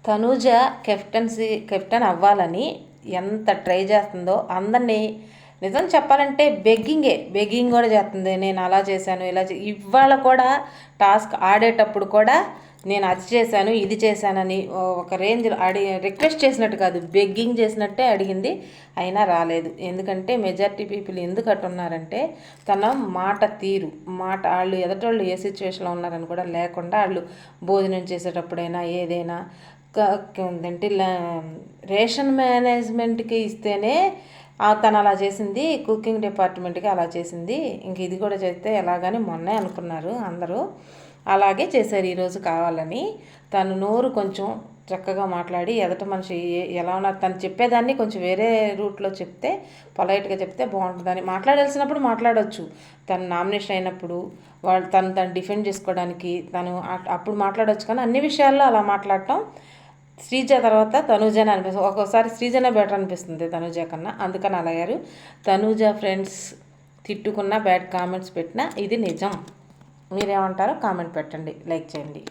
Tanuja captain అవ్వాలని ఎంత try చేస్తుందో అందరినీ నిజం చెప్పాలంటే బెగ్గింగ్ కూడా చేస్తుంది. నేను అలా చేశాను ఇవాళ కూడా టాస్క్ ఆడేటప్పుడు కూడా నేను అది చేశాను ఇది చేశానని ఒక రేంజ్ రిక్వెస్ట్ చేసినట్టు కాదు, బెగ్గింగ్ చేసినట్టే అడిగింది. అయినా రాలేదు. ఎందుకంటే మెజారిటీ పీపుల్ ఎందుకు అట్టున్నారంటే తన మాట తీరు, వాళ్ళు ఎదటోళ్ళు ఏ సిచ్యువేషన్లో ఉన్నారని కూడా లేకుండా వాళ్ళు భోజనం చేసేటప్పుడైనా ఏదైనా ఏంటంటే రేషన్ మేనేజ్మెంట్కి ఇస్తేనే తను అలా చేసింది, కుకింగ్ డిపార్ట్మెంట్కి అలా చేసింది, ఇంక ఇది కూడా చేస్తే ఎలాగని మొన్నే అనుకున్నారు అందరూ. అలాగే చేశారు ఈరోజు కావాలని. తను నోరు కొంచెం చక్కగా మాట్లాడి ఎదట మనిషి ఎలా ఉన్నారు తను చెప్పేదాన్ని కొంచెం వేరే రూట్లో చెప్తే, పొలైట్గా చెప్తే బాగుంటుందని. మాట్లాడాల్సినప్పుడు మాట్లాడవచ్చు. తను నామినేషన్ అయినప్పుడు తను డిఫెండ్ చేసుకోవడానికి అప్పుడు మాట్లాడవచ్చు. కానీ అన్ని విషయాల్లో అలా మాట్లాడటం శ్రీజ తర్వాత తనూజనే అనిపిస్తుంది. ఒక్కోసారి శ్రీజనే బెటర్ అనిపిస్తుంది తనూజ కన్నా. అందుకని అలా అయ్యారు. తనూజ ఫ్రెండ్స్ తిట్టుకున్న, బ్యాడ్ కామెంట్స్ పెట్టినా ఇది నిజం. మీరేమంటారో కామెంట్ పెట్టండి, లైక్ చేయండి.